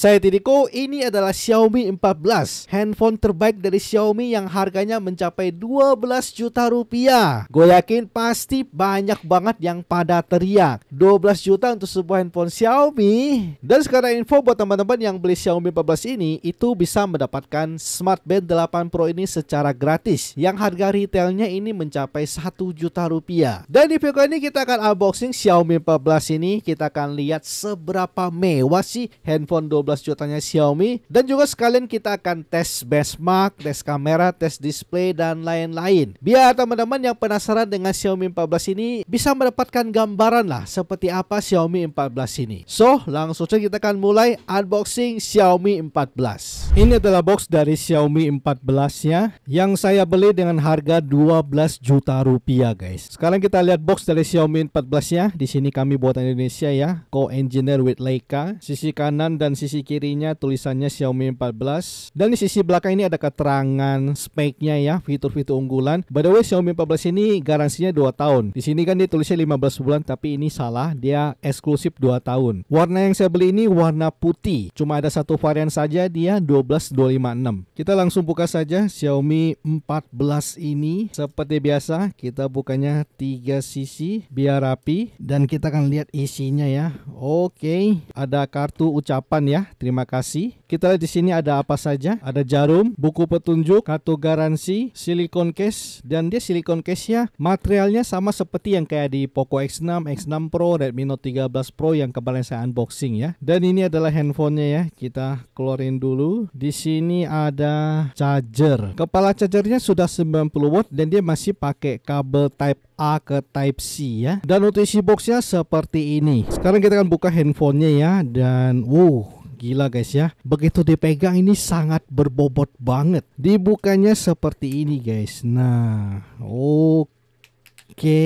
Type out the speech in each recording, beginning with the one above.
Saya Tidiko, ini adalah Xiaomi 14, handphone terbaik dari Xiaomi yang harganya mencapai 12 juta rupiah. Gue yakin pasti banyak banget yang pada teriak 12 juta untuk sebuah handphone Xiaomi. Dan sekarang info buat teman-teman yang beli Xiaomi 14 ini, itu bisa mendapatkan Smart Band 8 Pro ini secara gratis, yang harga retailnya ini mencapai 1 juta rupiah. Dan di video kali ini kita akan unboxing Xiaomi 14 ini. Kita akan lihat seberapa mewah sih handphone 12 jutanya Xiaomi, dan juga sekalian kita akan tes benchmark, tes kamera, tes display, dan lain-lain, biar teman-teman yang penasaran dengan Xiaomi 14 ini bisa mendapatkan gambaran lah seperti apa Xiaomi 14 ini. So langsung saja kita akan mulai unboxing Xiaomi 14. Ini adalah box dari Xiaomi 14 ya, yang saya beli dengan harga 12 juta rupiah guys. Sekarang kita lihat box dari Xiaomi 14 ya. Di sini kami buatan Indonesia ya, co-engineer with Leica. Sisi kanan dan sisi kirinya tulisannya Xiaomi 14, dan di sisi belakang ini ada keterangan speknya ya, fitur-fitur unggulan. By the way, Xiaomi 14 ini garansinya 2 tahun. Di sini kan dia tulisnya 15 bulan, tapi ini salah, dia eksklusif 2 tahun. Warna yang saya beli ini warna putih. Cuma ada satu varian saja, dia 12256. Kita langsung buka saja Xiaomi 14 ini. Seperti biasa, kita bukanya 3 sisi biar rapi, dan kita akan lihat isinya ya. Oke, ada kartu ucapan ya, terima kasih. Kita lihat di sini ada apa saja. Ada jarum, buku petunjuk, kartu garansi, silikon case, dan dia silikon case ya materialnya sama seperti yang kayak di Poco X6, X6 Pro, Redmi Note 13 Pro yang kemarin saya unboxing ya. Dan ini adalah handphonenya ya. Kita keluarin dulu. Di sini ada charger. Kepala chargernya sudah 90 watt dan dia masih pakai kabel Type A ke Type C ya. Dan untuk isi boxnya seperti ini. Sekarang kita akan buka handphonenya ya, dan gila guys ya, begitu dipegang ini sangat berbobot banget. Dibukanya seperti ini guys. Nah, oke.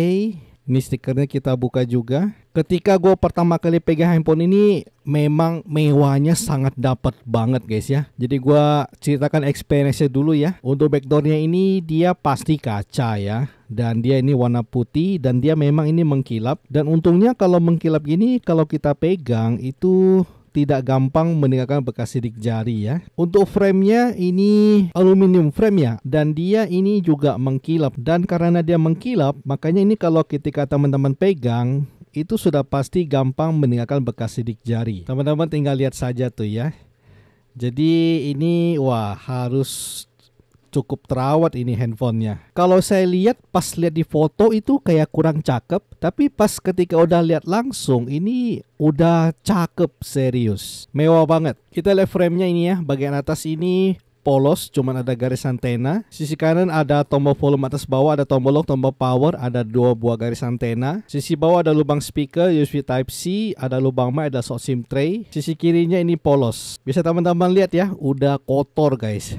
Ini stikernya kita buka juga. Ketika gue pertama kali pegang handphone ini, memang mewahnya sangat dapat banget guys ya. Jadi gue ceritakan experience-nya dulu ya. Untuk backdoornya ini dia pasti kaca ya, dan dia ini warna putih, dan dia memang ini mengkilap. Dan untungnya kalau mengkilap gini, kalau kita pegang itu tidak gampang meninggalkan bekas sidik jari ya. Untuk frame-nya ini aluminium frame ya, dan dia ini juga mengkilap. Dan karena dia mengkilap, makanya ini kalau ketika teman-teman pegang itu sudah pasti gampang meninggalkan bekas sidik jari. Teman-teman tinggal lihat saja tuh ya. Jadi ini harus cukup terawat ini handphonenya. Kalau saya lihat pas lihat di foto itu kayak kurang cakep, tapi pas ketika udah lihat langsung ini udah cakep serius. Mewah banget. Kita lihat frame-nya ini ya. Bagian atas ini polos, cuman ada garis antena. Sisi kanan ada tombol volume atas bawah, ada tombol lock, tombol power, ada 2 buah garis antena. Sisi bawah ada lubang speaker USB Type C, ada lubang mic, ada slot SIM tray. Sisi kirinya ini polos. Bisa teman-teman lihat ya, udah kotor guys.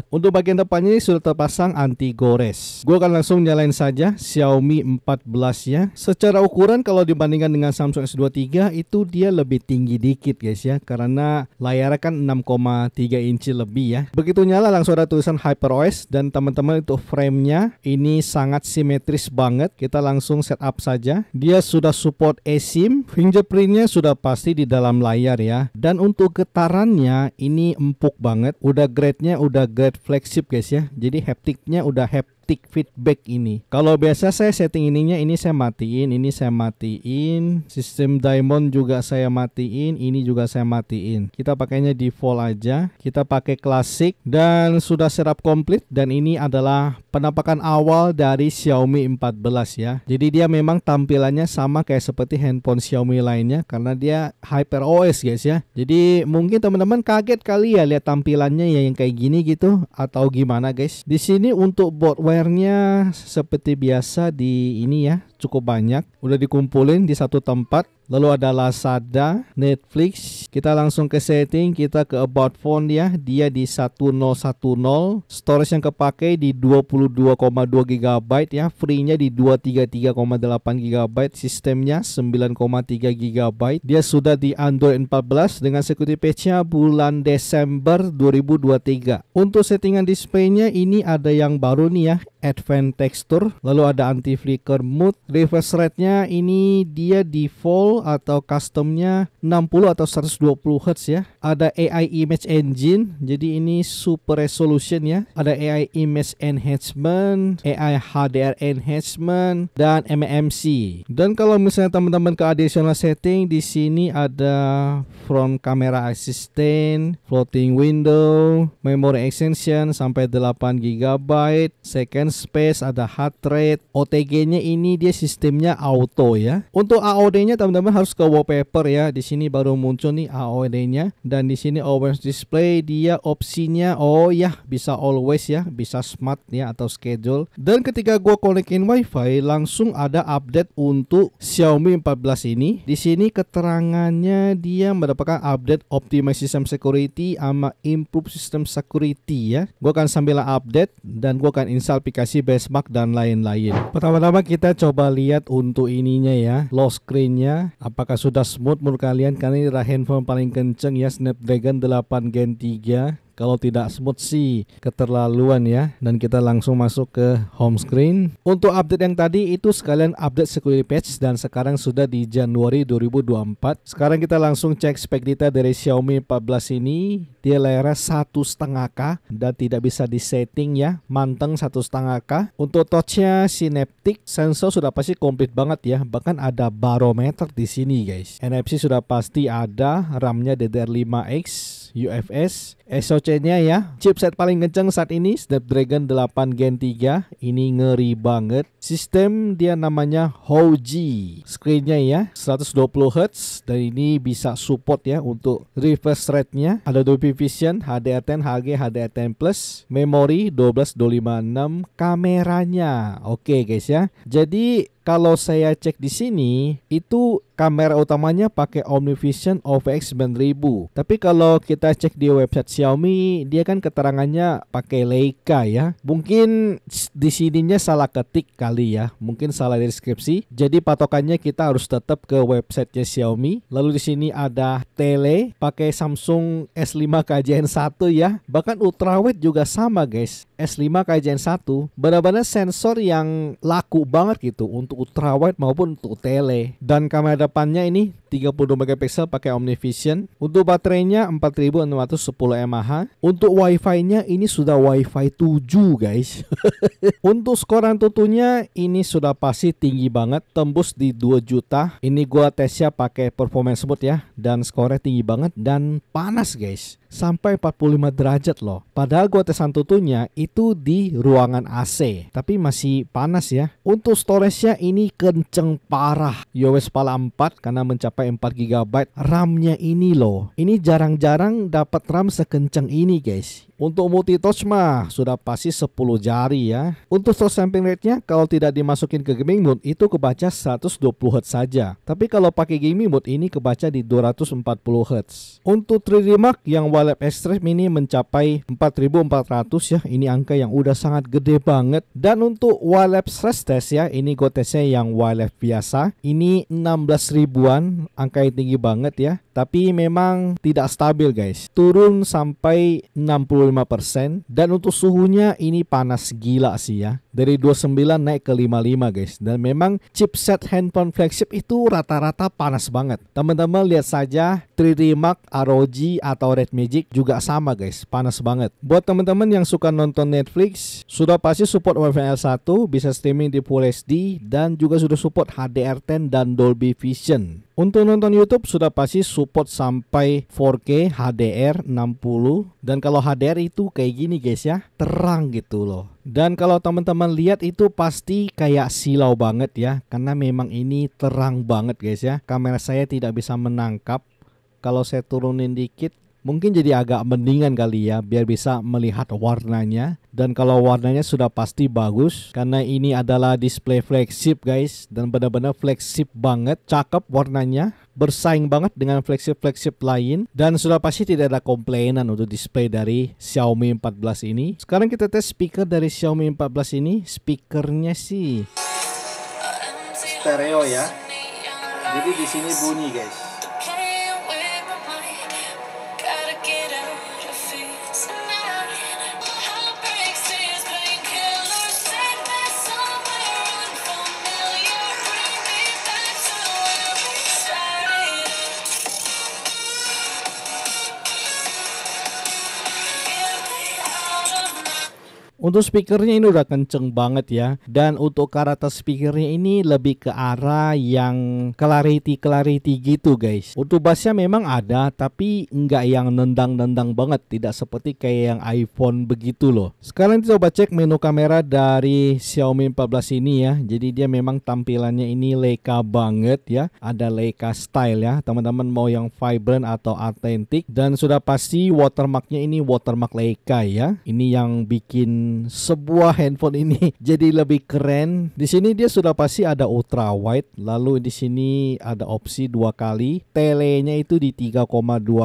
Untuk bagian depannya ini sudah terpasang anti gores. Gue akan langsung nyalain saja Xiaomi 14 ya. Secara ukuran kalau dibandingkan dengan Samsung S23 itu dia lebih tinggi dikit guys ya, karena layarnya kan 6,3 inci lebih ya. Begitu nyala langsung ada tulisan HyperOS, dan teman-teman itu frame-nya ini sangat simetris banget. Kita langsung setup saja. Dia sudah support eSIM, fingerprintnya sudah pasti di dalam layar ya. Dan untuk getarannya ini empuk banget. Udah grade-nya udah grade flagship guys ya. Jadi haptiknya udah haptic feedback ini. Kalau biasa saya setting ininya, ini saya matiin, ini saya matiin, sistem diamond juga saya matiin, ini juga saya matiin. Kita pakainya default aja. Kita pakai klasik dan sudah setup komplit. Dan ini adalah penampakan awal dari Xiaomi 14 ya. Jadi dia memang tampilannya sama kayak seperti handphone Xiaomi lainnya, karena dia HyperOS guys ya. Jadi mungkin teman-teman kaget kali ya lihat tampilannya ya yang kayak gini gitu, atau gimana guys. Di sini untuk boardware-nya seperti biasa di ini ya, cukup banyak, udah dikumpulin di satu tempat. Lalu ada Lazada, Netflix. Kita langsung ke setting, kita ke about phone ya. Dia di 1010. Storage yang kepake di 22,2 GB ya. Free-nya di 233,8 GB. Sistemnya 9,3 GB. Dia sudah di Android 14 dengan security patch-nya bulan Desember 2023. Untuk settingan display-nya ini ada yang baru nih ya, advanced texture, lalu ada anti flicker mode. Refresh rate-nya ini dia default atau customnya 60 atau 120 Hz ya. Ada AI image engine, jadi ini super resolution ya. Ada AI image enhancement, AI HDR enhancement, dan MMC. Dan kalau misalnya teman-teman ke additional setting, di sini ada front camera assistant, floating window, memory extension sampai 8 GB, second space, ada heart rate. OTG-nya ini dia sistemnya auto ya. Untuk AOD-nya teman-teman harus ke wallpaper ya. Di sini baru muncul nih AOD-nya, dan di sini always display dia opsinya bisa always ya, bisa smart ya atau schedule. Dan ketika gua konekin WiFi langsung ada update untuk Xiaomi 14 ini. Di sini keterangannya dia mendapatkan update optimize system security sama improve system security ya. Gua akan sambil update dan gua akan install aplikasi benchmark dan lain-lain. Pertama-tama kita coba lihat untuk ininya ya, lock screen-nya apakah sudah smooth menurut kalian, karena ini adalah handphone paling kenceng ya, Snapdragon 8 Gen 3. Kalau tidak smooth sih keterlaluan ya. Dan kita langsung masuk ke home screen. Untuk update yang tadi itu sekalian update security patch, dan sekarang sudah di Januari 2024. Sekarang kita langsung cek spek data dari Xiaomi 14 ini. Dia layarnya 1,5K dan tidak bisa disetting ya, manteng 1,5K. Untuk touchnya Synaptic, sensor sudah pasti komplit banget ya. Bahkan ada barometer di sini guys. NFC sudah pasti ada, RAM-nya DDR5X, UFS, SoC-nya ya, chipset paling kencang saat ini Snapdragon 8 Gen 3. Ini ngeri banget. Sistem dia namanya Hauji. Screen-nya ya 120 Hz, dan ini bisa support ya untuk refresh rate-nya. Ada Dolby Vision, HDR10, HG, HDR10 Plus, memori 12,256, kameranya oke guys ya. Jadi kalau saya cek di sini itu kamera utamanya pakai OmniVision OVX 9000. Tapi kalau kita cek di website Xiaomi, dia kan keterangannya pakai Leica ya. Mungkin di sininya salah ketik kali ya. Mungkin salah deskripsi. Jadi patokannya kita harus tetap ke websitenya Xiaomi. Lalu di sini ada tele pakai Samsung S5 Gen 1 ya. Bahkan ultrawide juga sama guys. S5 Gen 1 benar-benar sensor yang laku banget gitu untuk ultrawide maupun untuk tele. Dan kamera depannya ini 32 megapiksel pakai OmniVision. Untuk baterainya 4610 mAh. Untuk Wi-Fi-nya ini sudah Wi-Fi 7 guys. Untuk skor Antutunya ini sudah pasti tinggi banget, tembus di 2 juta. Ini gua tesnya pakai performance mode ya, dan skornya tinggi banget dan panas guys, sampai 45 derajat loh. Padahal gua tes Antutunya itu di ruangan AC, tapi masih panas ya. Untuk storage-nya ini kenceng parah, UFS Pala 4 karena mencapai 4 GB. RAM-nya ini loh, ini jarang-jarang dapat RAM sekenceng ini guys. Untuk multi-touch mah sudah pasti 10 jari ya. Untuk slow sampling rate-nya kalau tidak dimasukin ke gaming mode itu kebaca 120 Hz saja. Tapi kalau pakai gaming mode ini kebaca di 240 Hz. Untuk 3D Mark yang wireless extreme ini mencapai 4400 ya. Ini angka yang udah sangat gede banget. Dan untuk wireless stress test ya, ini gue tesnya yang wireless biasa. Ini 16 ribuan, angka yang tinggi banget ya. Tapi memang tidak stabil guys. Turun sampai 65%. Dan untuk suhunya ini panas gila sih ya. Dari 29 naik ke 55 guys. Dan memang chipset handphone flagship itu rata-rata panas banget. Teman-teman lihat saja 3D Mark, ROG atau Red Magic juga sama guys, panas banget. Buat teman-teman yang suka nonton Netflix, sudah pasti support WiFi L1, bisa streaming di Full HD, dan juga sudah support HDR10 dan Dolby Vision. Untuk nonton YouTube sudah pasti support sampai 4K HDR 60. Dan kalau HDR itu kayak gini guys ya, terang gitu loh. Dan kalau teman-teman lihat itu pasti kayak silau banget ya, karena memang ini terang banget guys ya. Kamera saya tidak bisa menangkap. Kalau saya turunin dikit mungkin jadi agak mendingan kali ya, biar bisa melihat warnanya. Dan kalau warnanya sudah pasti bagus, karena ini adalah display flagship guys, dan benar-benar flagship banget, cakep warnanya, bersaing banget dengan flagship-flagship lain. Dan sudah pasti tidak ada komplainan untuk display dari Xiaomi 14 ini. Sekarang kita tes speaker dari Xiaomi 14 ini. Speakernya sih stereo ya, jadi di sini bunyi guys. Untuk speakernya ini udah kenceng banget ya. Dan untuk karakter speakernya ini lebih ke arah yang clarity gitu guys. Untuk bassnya memang ada, tapi nggak yang nendang-nendang banget, tidak seperti kayak yang iPhone begitu loh. Sekarang kita coba cek menu kamera dari Xiaomi 14 ini ya. Jadi dia memang tampilannya ini Leica banget ya. Ada Leica style ya. Teman-teman mau yang vibrant atau authentic, dan sudah pasti watermarknya ini watermark Leica ya. Ini yang bikin sebuah handphone ini jadi lebih keren. Di sini dia sudah pasti ada ultra wide, lalu di sini ada opsi 2 kali, telenya itu di 3,2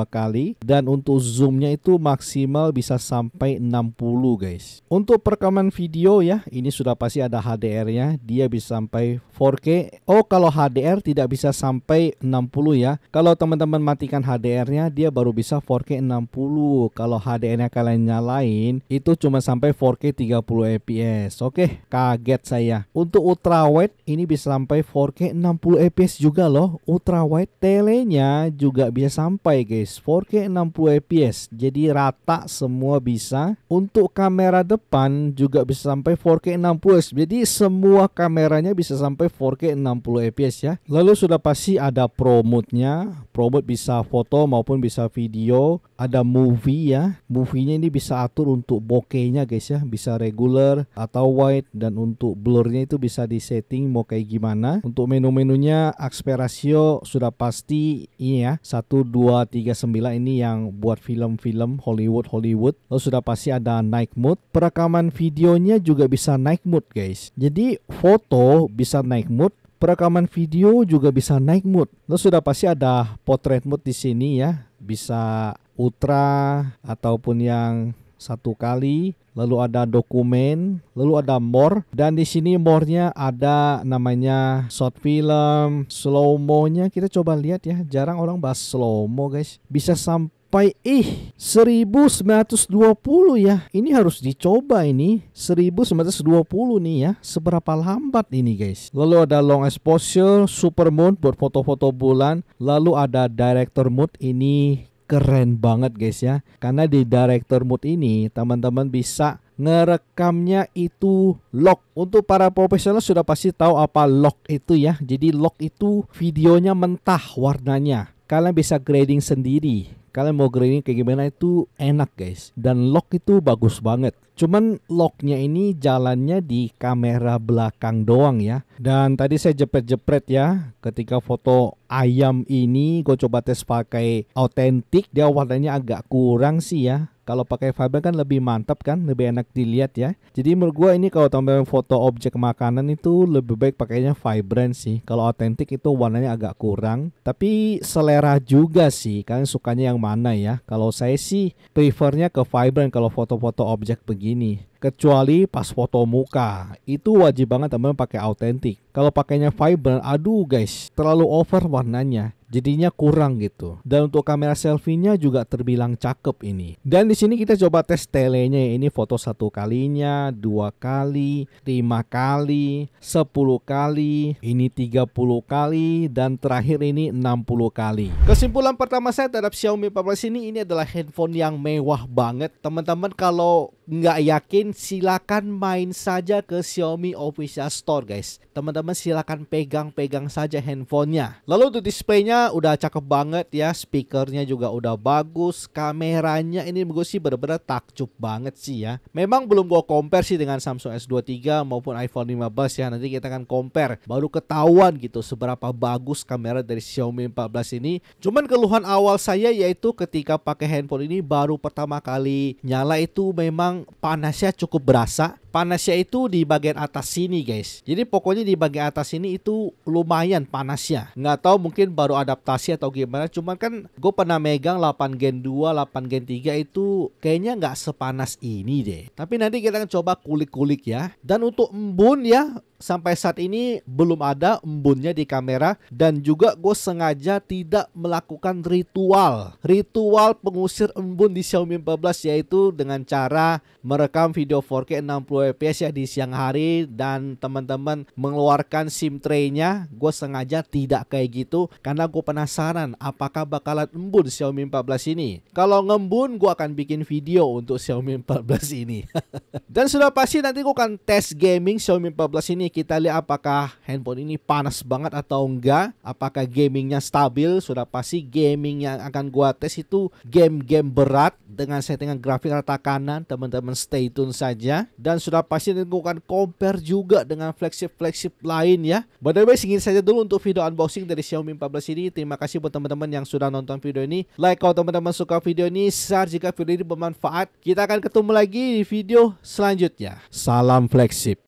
kali, dan untuk zoomnya itu maksimal bisa sampai 60 guys. Untuk perekaman video ya, ini sudah pasti ada HDR-nya, dia bisa sampai 4K. Oh, kalau HDR tidak bisa sampai 60 ya. Kalau teman-teman matikan HDR-nya, dia baru bisa 4K 60. Kalau HDR-nya kalian nyalain, itu cuma sampai 4K 30 fps. Oke, kaget saya. Untuk ultra wide ini bisa sampai 4K 60 fps juga loh. Ultra wide telenya juga bisa sampai guys 4K 60 fps. Jadi rata semua bisa. Untuk kamera depan juga bisa sampai 4K 60 fps. Jadi semua kameranya bisa sampai 4K 60 fps ya. Lalu sudah pasti ada Pro Mode-nya. Pro Mode bisa foto maupun bisa video. Ada movie ya. Movie-nya ini bisa atur untuk bokehnya guys ya. Bisa regular atau wide, dan untuk blurnya itu bisa disetting mau kayak gimana. Untuk menu-menunya aspek ratio sudah pasti ini ya, 1, 2, 3, 9 ini yang buat film-film Hollywood. Lalu sudah pasti ada night mode. Perekaman videonya juga bisa night mode guys. Jadi foto bisa night mode, perekaman video juga bisa night mode. Lalu sudah pasti ada portrait mode di sini ya. Bisa ultra ataupun yang 1 kali, lalu ada dokumen, lalu ada more, dan di sini more-nya ada namanya short film, slow mo-nya kita coba lihat ya. Jarang orang bahas slow mo guys. Bisa sampai 1920 ya. Ini harus dicoba ini. 1920 nih ya. Seberapa lambat ini guys. Lalu ada long exposure, super mode buat foto-foto bulan, lalu ada director mode. Ini keren banget guys ya. Karena di director mode ini teman-teman bisa ngerekamnya itu lock. Untuk para profesional sudah pasti tahu apa lock itu ya. Jadi lock itu videonya mentah warnanya. Kalian bisa grading sendiri. Kalian mau grading kayak gimana itu enak guys. Dan lock itu bagus banget. Cuman locknya ini jalannya di kamera belakang doang ya. Dan tadi saya jepret-jepret ya. Ketika foto ayam ini gue coba tes pakai authentic, dia warnanya agak kurang sih ya. Kalau pakai fiber kan lebih mantap kan, lebih enak dilihat ya. Jadi menurut gue ini kalau teman-teman foto objek makanan itu lebih baik pakainya vibrant sih. Kalau authentic itu warnanya agak kurang. Tapi selera juga sih, kalian sukanya yang mana ya. Kalau saya sih prefernya ke vibrant kalau foto-foto objek begini. Kecuali pas foto muka, itu wajib banget teman-teman pakai authentic. Kalau pakainya vibrant, aduh guys, terlalu over warnanya. Jadinya kurang gitu. Dan untuk kamera selfie-nya juga terbilang cakep ini. Dan di sini kita coba tes telenya. Ini foto 1 kalinya, 2 kali, 5 kali, 10 kali, ini 30 kali, dan terakhir ini 60 kali. Kesimpulan pertama saya terhadap Xiaomi 14 ini adalah handphone yang mewah banget. Teman-teman kalau nggak yakin silakan main saja ke Xiaomi Official Store guys. Teman-teman silakan pegang-pegang saja handphonenya. Lalu untuk displaynya udah cakep banget ya, speakernya juga udah bagus, kameranya ini gue sih bener-bener takjub banget sih ya. Memang belum gue compare sih dengan Samsung S23 maupun iPhone 15 ya. Nanti kita akan compare, baru ketahuan gitu seberapa bagus kamera dari Xiaomi 14 ini. Cuman keluhan awal saya yaitu ketika pakai handphone ini baru pertama kali nyala itu memang panasnya cukup berasa. Panasnya itu di bagian atas sini guys. Jadi pokoknya di bagian atas sini itu lumayan panasnya. Nggak tahu mungkin baru adaptasi atau gimana. Cuman kan gue pernah megang 8 Gen 2, 8 Gen 3 itu kayaknya nggak sepanas ini deh. Tapi nanti kita akan coba kulik-kulik ya. Dan untuk embun ya, sampai saat ini belum ada embunnya di kamera. Dan juga gue sengaja tidak melakukan ritual pengusir embun di Xiaomi 14, yaitu dengan cara merekam video video 4K 60 fps ya di siang hari, dan teman-teman mengeluarkan SIM tray-nya. Gue sengaja tidak kayak gitu karena gue penasaran apakah bakalan embun Xiaomi 14 ini. Kalau ngembun, gue akan bikin video untuk Xiaomi 14 ini. Dan sudah pasti nanti gue akan tes gaming Xiaomi 14 ini. Kita lihat apakah handphone ini panas banget atau enggak, apakah gamingnya stabil. Sudah pasti gaming yang akan gue tes itu game-game berat dengan settingan grafik rata kanan. Teman-teman stay tune saja. Dan sudah pasti nanti gue akan compare juga dengan flagship-flagship lain ya. By the way, segini saja dulu untuk video unboxing dari Xiaomi 14 ini. Terima kasih buat teman-teman yang sudah nonton video ini. Like kalau teman-teman suka video ini, share jika video ini bermanfaat. Kita akan ketemu lagi di video selanjutnya. Salam flagship.